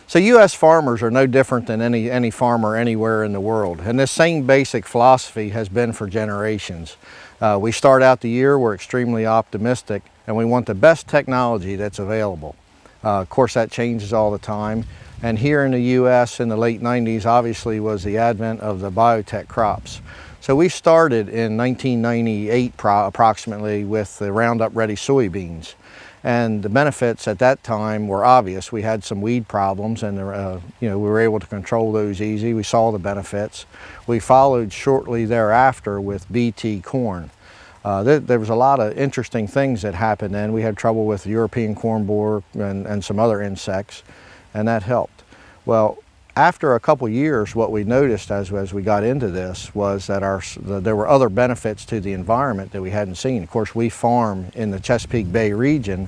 So U.S. farmers are no different than any farmer anywhere in the world, and this same basic philosophy has been for generations. We start out the year, we're extremely optimistic, and we want the best technology that's available. Of course, that changes all the time, and here in the U.S. in the late 90s obviously was the advent of the biotech crops. So we started in 1998 approximately with the Roundup Ready soybeans. And the benefits at that time were obvious. We had some weed problems, and we were able to control those easy. We saw the benefits. We followed shortly thereafter with BT corn. There was a lot of interesting things that happened then. We had trouble with European corn borer and some other insects, and that helped. Well, after a couple years, what we noticed as we got into this was that there were other benefits to the environment that we hadn't seen. Of course, we farm in the Chesapeake Bay region,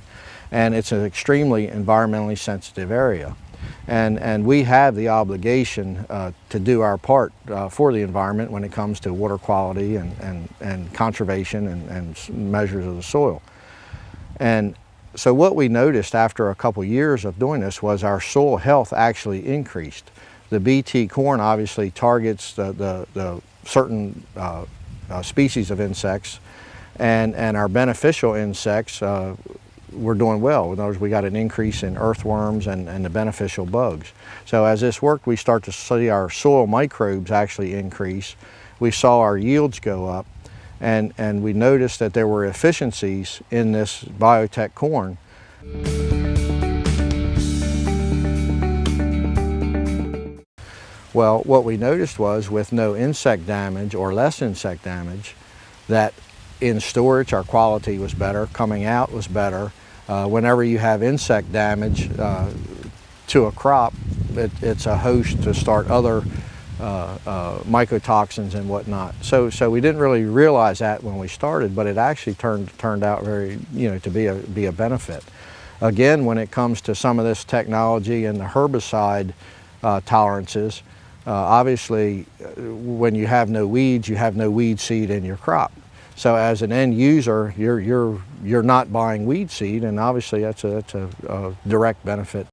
and it's an extremely environmentally sensitive area. And we have the obligation to do our part for the environment when it comes to water quality and conservation and measures of the soil. And so what we noticed after a couple years of doing this was our soil health actually increased. The BT corn obviously targets the certain species of insects, and our beneficial insects were doing well. In other words, we got an increase in earthworms and the beneficial bugs. So as this worked, we start to see our soil microbes actually increase. We saw our yields go up, and we noticed that there were efficiencies in this biotech corn. Well, what we noticed was with no insect damage or less insect damage, that in storage our quality was better, coming out was better. Whenever you have insect damage to a crop, it's a host to start other mycotoxins and whatnot. So we didn't really realize that when we started, but it actually turned out very, to be a benefit. Again, when it comes to some of this technology and the herbicide tolerances, obviously when you have no weeds, you have no weed seed in your crop. So as an end user, you're not buying weed seed, and obviously that's a direct benefit.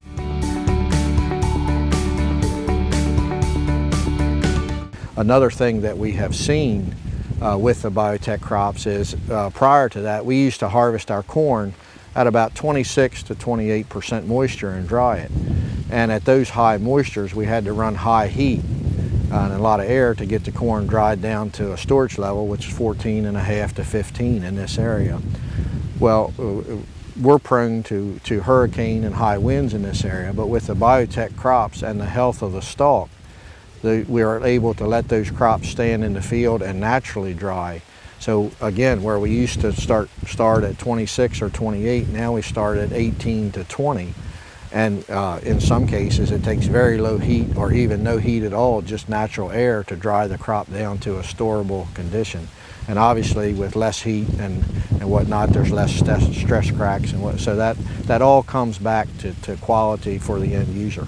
Another thing that we have seen with the biotech crops is prior to that, we used to harvest our corn at about 26 to 28% moisture and dry it. And at those high moistures, we had to run high heat and a lot of air to get the corn dried down to a storage level, which is 14.5 to 15 in this area. Well, we're prone to hurricane and high winds in this area, but with the biotech crops and the health of the stalk, we are able to let those crops stand in the field and naturally dry. So again, where we used to start at 26 or 28, now we start at 18 to 20. And in some cases, it takes very low heat or even no heat at all, just natural air to dry the crop down to a storable condition. And obviously with less heat and whatnot, there's less stress cracks, and so that all comes back to quality for the end user.